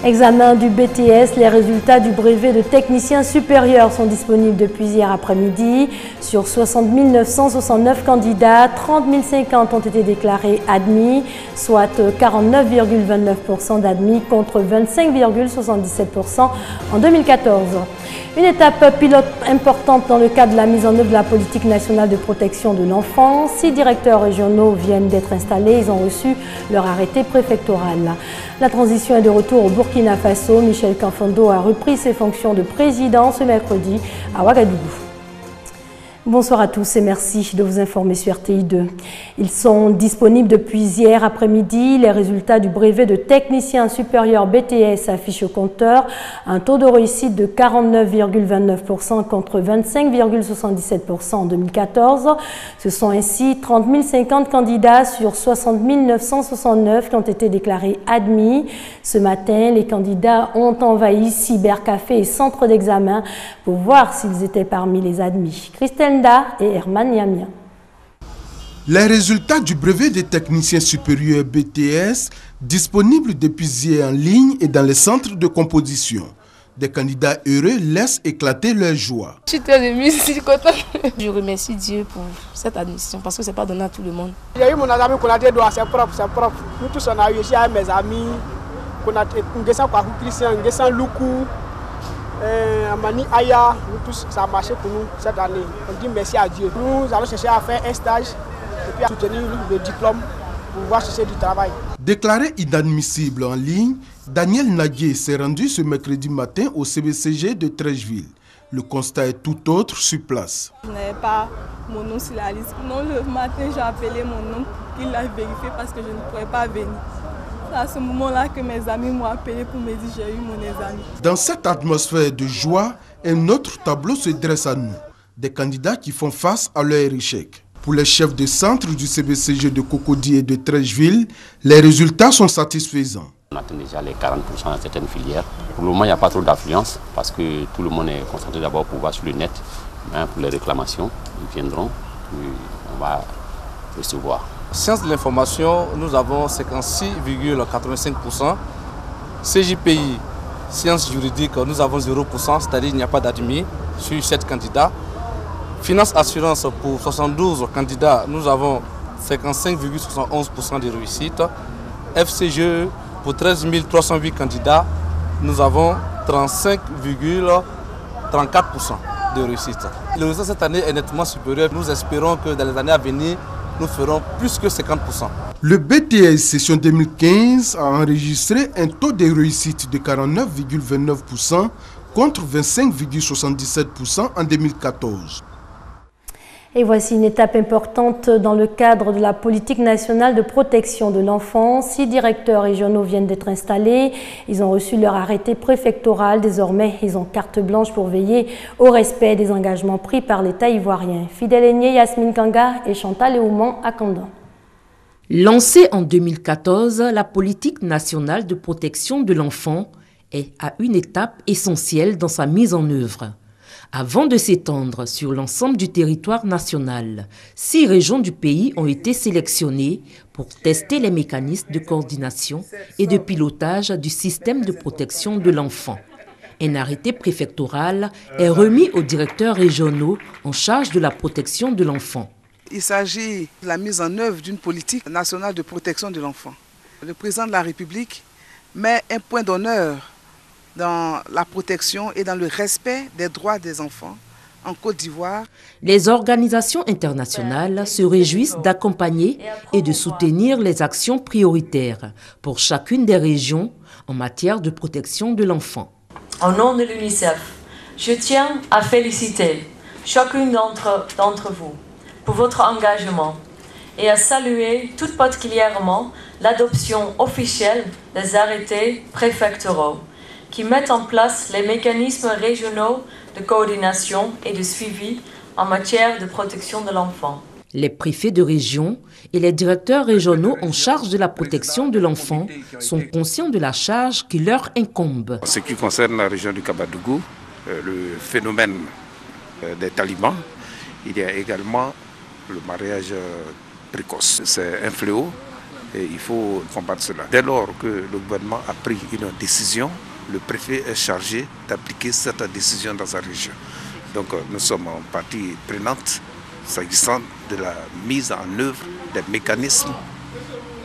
Examen du BTS, les résultats du brevet de technicien supérieur sont disponibles depuis hier après-midi. Sur 60 969 candidats, 30 050 ont été déclarés admis, soit 49,29% d'admis contre 25,77% en 2014. Une étape pilote importante dans le cadre de la mise en œuvre de la politique nationale de protection de l'enfant. 6 directeurs régionaux viennent d'être installés. Ils ont reçu leur arrêté préfectoral. La transition est de retour au Burkina Faso. Michel Kanfondo a repris ses fonctions de président ce mercredi à Ouagadougou. Bonsoir à tous et merci de vous informer sur RTI2. Ils sont disponibles depuis hier après-midi. Les résultats du brevet de technicien supérieur BTS affichent au compteur un taux de réussite de 49,29% contre 25,77% en 2014. Ce sont ainsi 30 050 candidats sur 60 969 qui ont été déclarés admis. Ce matin, les candidats ont envahi cybercafé et centre d'examen pour voir s'ils étaient parmi les admis. Christelle et Herman Yamia. Les résultats du brevet des techniciens supérieurs BTS disponibles depuis hier en ligne et dans les centres de composition. Des candidats heureux laissent éclater leur joie. Je suis très émue, je suis contente. Je remercie Dieu pour cette admission parce que ce n'est pas donné à tout le monde. Il y a eu mon ami qu'on a dit c'est propre, c'est propre. Nous tous on a eu ici avec mes amis, qu'on a Christian, Loukou. Amani Aya, nous tous, ça a marché pour nous cette année. On dit merci à Dieu. Nous allons chercher à faire un stage et puis à soutenir le diplôme pour pouvoir chercher du travail. Déclaré inadmissible en ligne, Daniel Nagué s'est rendu ce mercredi matin au CBCG de Trècheville. Le constat est tout autre sur place. Je n'avais pas mon nom sur la liste. Non, le matin, j'ai appelé mon nom pour qu'il l'aille vérifier parce que je ne pourrais pas venir. C'est à ce moment-là que mes amis m'ont appelé pour me dire que j'ai eu mon examen. Dans cette atmosphère de joie, un autre tableau se dresse à nous. Des candidats qui font face à leur échec. Pour les chefs de centre du CBCG de Cocody et de Trècheville, les résultats sont satisfaisants. On atteint déjà les 40% dans certaines filières. Pour le moment, il n'y a pas trop d'affluence parce que tout le monde est concentré d'abord pour voir sur le net. Mais pour les réclamations, ils viendront et on va recevoir. Sciences de l'information, nous avons 56,85%. CJPI, sciences juridiques, nous avons 0%, c'est-à-dire qu'il n'y a pas d'admis sur 7 candidats. Finance assurance, pour 72 candidats, nous avons 55,71% de réussite. FCGE, pour 13 308 candidats, nous avons 35,34% de réussite. Le résultat cette année est nettement supérieur. Nous espérons que dans les années à venir, nous ferons plus que 50%. Le BTS session 2015 a enregistré un taux de réussite de 49,29% contre 25,77% en 2014. Et voici une étape importante dans le cadre de la politique nationale de protection de l'enfant. 6 directeurs régionaux viennent d'être installés. Ils ont reçu leur arrêté préfectoral. Désormais, ils ont carte blanche pour veiller au respect des engagements pris par l'État ivoirien. Fidèle Aigné, Yasmine Kanga et Chantal Eouman à Kandan. Lancée en 2014, la politique nationale de protection de l'enfant est à une étape essentielle dans sa mise en œuvre. Avant de s'étendre sur l'ensemble du territoire national, 6 régions du pays ont été sélectionnées pour tester les mécanismes de coordination et de pilotage du système de protection de l'enfant. Un arrêté préfectoral est remis aux directeurs régionaux en charge de la protection de l'enfant. Il s'agit de la mise en œuvre d'une politique nationale de protection de l'enfant. Le président de la République met un point d'honneur dans la protection et dans le respect des droits des enfants en Côte d'Ivoire. Les organisations internationales se réjouissent d'accompagner et de soutenir les actions prioritaires pour chacune des régions en matière de protection de l'enfant. Au nom de l'UNICEF, je tiens à féliciter chacune d'entre vous pour votre engagement et à saluer tout particulièrement l'adoption officielle des arrêtés préfectoraux qui mettent en place les mécanismes régionaux de coordination et de suivi en matière de protection de l'enfant. Les préfets de région et les directeurs régionaux en charge de la protection de l'enfant sont conscients de la charge qui leur incombe. En ce qui concerne la région du Kabadougou, le phénomène des talibans, il y a également le mariage précoce. C'est un fléau Et il faut combattre cela. Dès lors que le gouvernement a pris une décision, le préfet est chargé d'appliquer cette décision dans sa région. Donc nous sommes en partie prenante s'agissant de la mise en œuvre des mécanismes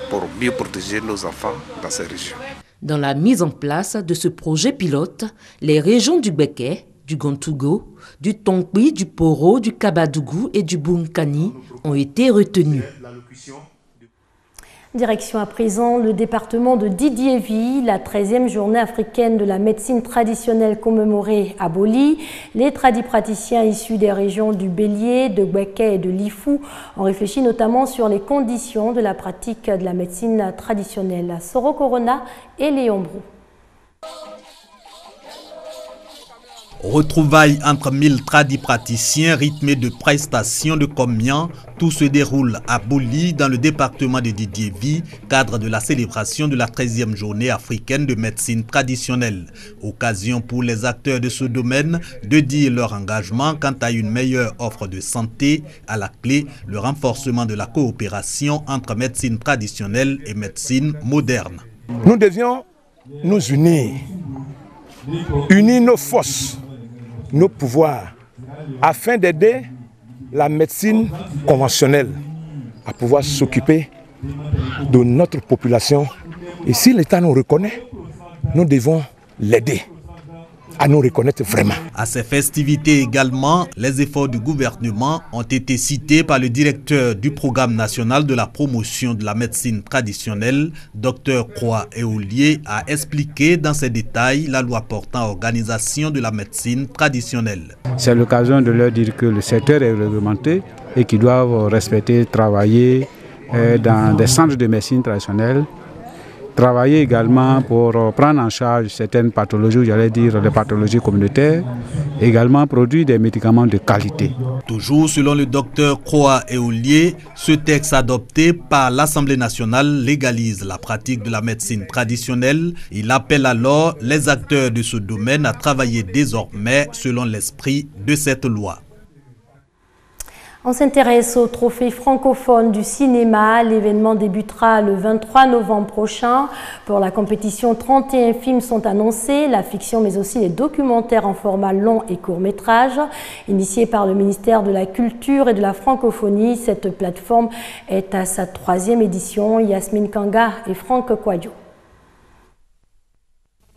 pour mieux protéger nos enfants dans ces régions. Dans la mise en place de ce projet pilote, les régions du Béké, du Gontougo, du Tonkwi, du Poro, du Kabadougou et du Bunkani ont été retenues. Direction à présent le département de Didiévi, la 13e journée africaine de la médecine traditionnelle commémorée à Boli. Les tradipraticiens issus des régions du Bélier, de Gbeke et de Lifou ont réfléchi notamment sur les conditions de la pratique de la médecine traditionnelle. Soro Corona et Léon Brou. Retrouvailles entre 1000 tradipraticiens rythmés de prestations de comian, tout se déroule à Boli dans le département de Didiévi, cadre de la célébration de la 13e journée africaine de médecine traditionnelle. Occasion pour les acteurs de ce domaine de dire leur engagement quant à une meilleure offre de santé, à la clé le renforcement de la coopération entre médecine traditionnelle et médecine moderne. Nous devions nous unir nos forces, nos pouvoirs, afin d'aider la médecine conventionnelle à pouvoir s'occuper de notre population. Et si l'État nous reconnaît, nous devons l'aider à nous reconnaître vraiment. À ces festivités également, les efforts du gouvernement ont été cités par le directeur du programme national de la promotion de la médecine traditionnelle, Dr Croix Eolier, a expliqué dans ses détails la loi portant organisation de la médecine traditionnelle. C'est l'occasion de leur dire que le secteur est réglementé et qu'ils doivent respecter, travailler dans des centres de médecine traditionnelle. Travailler également pour prendre en charge certaines pathologies, j'allais dire les pathologies communautaires, également produire des médicaments de qualité. Toujours selon le docteur Croix Eolier, ce texte adopté par l'Assemblée nationale légalise la pratique de la médecine traditionnelle. Il appelle alors les acteurs de ce domaine à travailler désormais selon l'esprit de cette loi. On s'intéresse au trophée francophone du cinéma. L'événement débutera le 23 novembre prochain. Pour la compétition, 31 films sont annoncés, la fiction mais aussi les documentaires en format long et court métrage. Initiée par le ministère de la Culture et de la Francophonie, cette plateforme est à sa 3e édition. Yasmine Kanga et Franck Kouadio.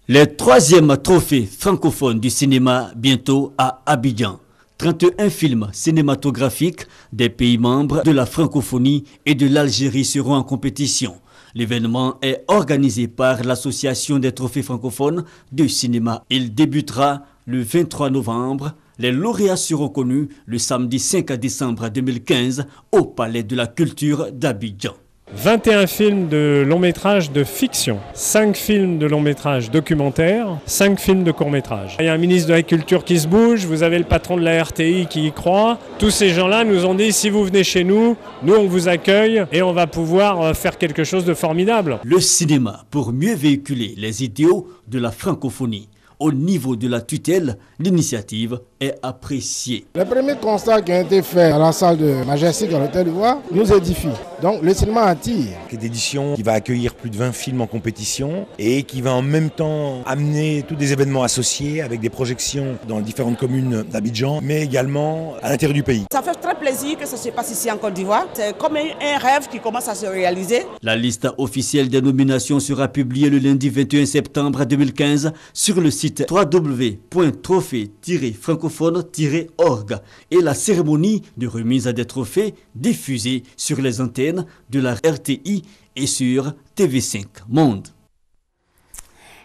Le 3e trophée francophone du cinéma bientôt à Abidjan. 31 films cinématographiques des pays membres de la francophonie et de l'Algérie seront en compétition. L'événement est organisé par l'Association des trophées francophones du cinéma. Il débutera le 23 novembre. Les lauréats seront connus le samedi 5 décembre 2015 au Palais de la Culture d'Abidjan. 21 films de long métrage de fiction, 5 films de long métrage documentaire, 5 films de court métrage. Il y a un ministre de la Culture qui se bouge, vous avez le patron de la RTI qui y croit. Tous ces gens-là nous ont dit si vous venez chez nous, nous on vous accueille et on va pouvoir faire quelque chose de formidable. Le cinéma pour mieux véhiculer les idéaux de la francophonie. Au niveau de la tutelle, l'initiative est appréciée. Les premiers constats qui ont été faits à la salle de Majestic à l'Hôtel d'Ivoire nous édifient. Donc le cinéma attire. Cette édition qui va accueillir plus de 20 films en compétition et qui va en même temps amener tous des événements associés avec des projections dans différentes communes d'Abidjan, mais également à l'intérieur du pays. Ça fait très plaisir que ça se passe ici en Côte d'Ivoire. C'est comme un rêve qui commence à se réaliser. La liste officielle des nominations sera publiée le lundi 21 septembre 2015 sur le site www.trophée-francophone-org et la cérémonie de remise des trophées diffusée sur les antennes de la RTI et sur TV5 Monde.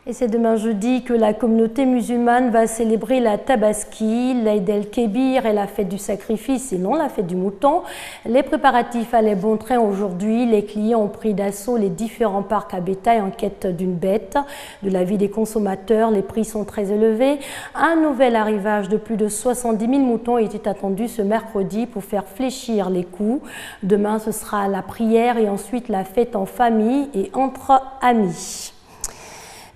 Et c'est demain jeudi que la communauté musulmane va célébrer la Tabaski. L'Aïd el-Kébir est la fête du sacrifice et non la fête du mouton. Les préparatifs allaient bon train aujourd'hui. Les clients ont pris d'assaut les différents parcs à bétail en quête d'une bête. De l'avis des consommateurs, les prix sont très élevés. Un nouvel arrivage de plus de 70 000 moutons était attendu ce mercredi pour faire fléchir les coûts. Demain, ce sera la prière et ensuite la fête en famille et entre amis.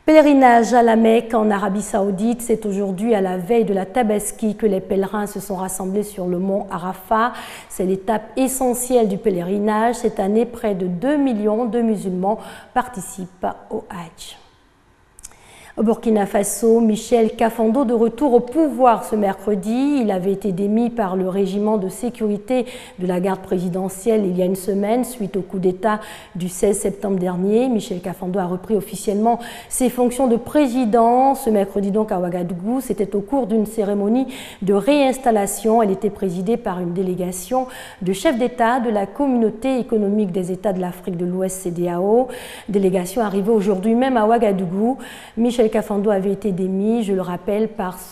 Pèlerinage à la Mecque en Arabie Saoudite, c'est aujourd'hui à la veille de la Tabaski que les pèlerins se sont rassemblés sur le mont Arafat. C'est l'étape essentielle du pèlerinage. Cette année, près de 2 millions de musulmans participent au Hajj. Au Burkina Faso, Michel Kafando de retour au pouvoir ce mercredi. Il avait été démis par le régiment de sécurité de la garde présidentielle il y a une semaine suite au coup d'État du 16 septembre dernier. Michel Kafando a repris officiellement ses fonctions de président ce mercredi donc à Ouagadougou. C'était au cours d'une cérémonie de réinstallation. Elle était présidée par une délégation de chefs d'État de la Communauté économique des États de l'Afrique de l'Ouest CEDEAO. Délégation arrivée aujourd'hui même à Ouagadougou. Michel Kafando avait été démis, je le rappelle,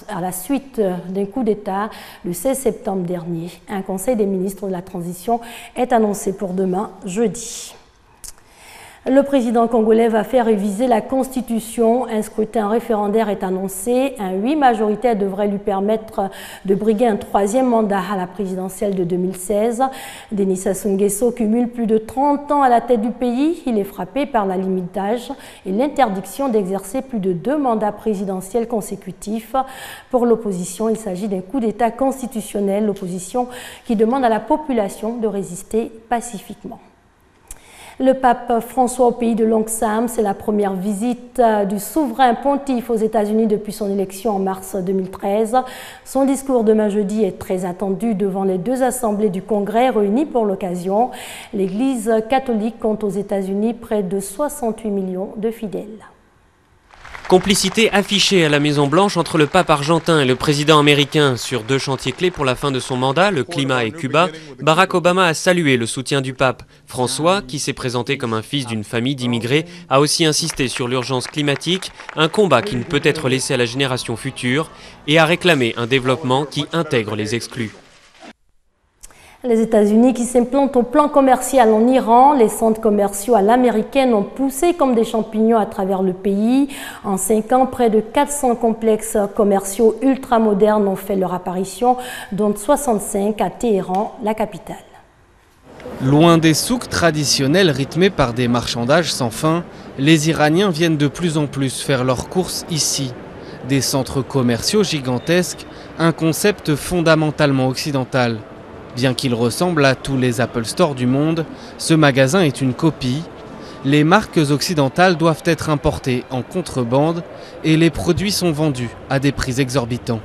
à la suite d'un coup d'État le 16 septembre dernier. Un conseil des ministres de la transition est annoncé pour demain, jeudi. Le président congolais va faire réviser la Constitution. Un scrutin référendaire est annoncé. Un oui majoritaire devrait lui permettre de briguer un 3e mandat à la présidentielle de 2016. Denis Sassou Nguesso cumule plus de 30 ans à la tête du pays. Il est frappé par la limite d'âge et l'interdiction d'exercer plus de 2 mandats présidentiels consécutifs. Pour l'opposition, il s'agit d'un coup d'État constitutionnel. L'opposition qui demande à la population de résister pacifiquement. Le pape François au pays de Longsam, c'est la première visite du souverain pontife aux États-Unis depuis son élection en mars 2013. Son discours demain jeudi est très attendu devant les 2 assemblées du Congrès réunies pour l'occasion. L'Église catholique compte aux États-Unis près de 68 millions de fidèles. Complicité affichée à la Maison-Blanche entre le pape argentin et le président américain. Sur 2 chantiers clés pour la fin de son mandat, le climat et Cuba, Barack Obama a salué le soutien du pape. François, qui s'est présenté comme un fils d'une famille d'immigrés, a aussi insisté sur l'urgence climatique, un combat qui ne peut être laissé à la génération future, et a réclamé un développement qui intègre les exclus. Les États-Unis qui s'implantent au plan commercial en Iran, les centres commerciaux à l'américaine ont poussé comme des champignons à travers le pays. En 5 ans, près de 400 complexes commerciaux ultramodernes ont fait leur apparition, dont 65 à Téhéran, la capitale. Loin des souks traditionnels rythmés par des marchandages sans fin, les Iraniens viennent de plus en plus faire leurs courses ici. Des centres commerciaux gigantesques, un concept fondamentalement occidental. Bien qu'il ressemble à tous les Apple Store du monde, ce magasin est une copie. Les marques occidentales doivent être importées en contrebande et les produits sont vendus à des prix exorbitants.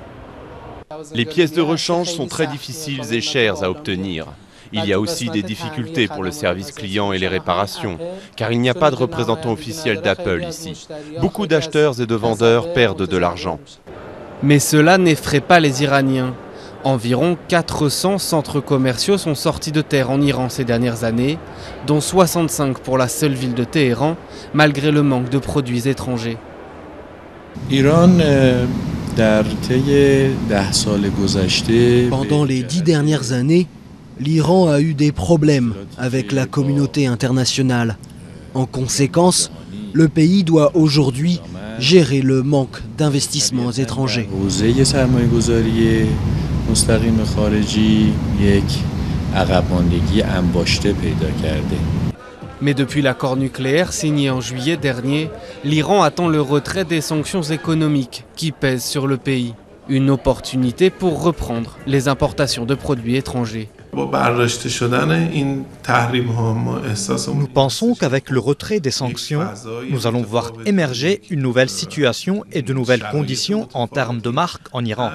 Les pièces de rechange sont très difficiles et chères à obtenir. Il y a aussi des difficultés pour le service client et les réparations, car il n'y a pas de représentant officiel d'Apple ici. Beaucoup d'acheteurs et de vendeurs perdent de l'argent. Mais cela n'effraie pas les Iraniens. Environ 400 centres commerciaux sont sortis de terre en Iran ces dernières années, dont 65 pour la seule ville de Téhéran, malgré le manque de produits étrangers. Pendant les 10 dernières années, l'Iran a eu des problèmes avec la communauté internationale. En conséquence, le pays doit aujourd'hui gérer le manque d'investissements étrangers. Mais depuis l'accord nucléaire signé en juillet dernier, l'Iran attend le retrait des sanctions économiques qui pèsent sur le pays. Une opportunité pour reprendre les importations de produits étrangers. Nous pensons qu'avec le retrait des sanctions, nous allons voir émerger une nouvelle situation et de nouvelles conditions en termes de marques en Iran.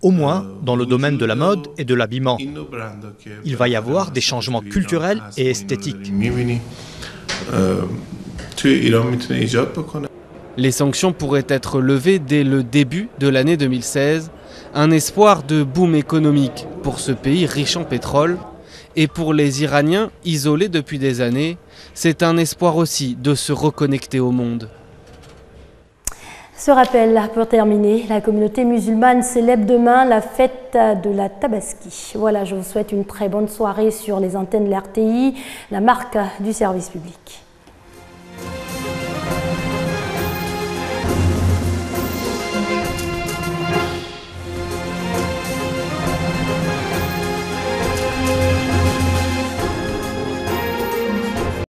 Au moins dans le domaine de la mode et de l'habillement. Il va y avoir des changements culturels et esthétiques. Les sanctions pourraient être levées dès le début de l'année 2016, un espoir de boom économique pour ce pays riche en pétrole. Et pour les Iraniens, isolés depuis des années, c'est un espoir aussi de se reconnecter au monde. Ce rappel, pour terminer, la communauté musulmane célèbre demain la fête de la Tabaski. Voilà, je vous souhaite une très bonne soirée sur les antennes de l'RTI, la marque du service public.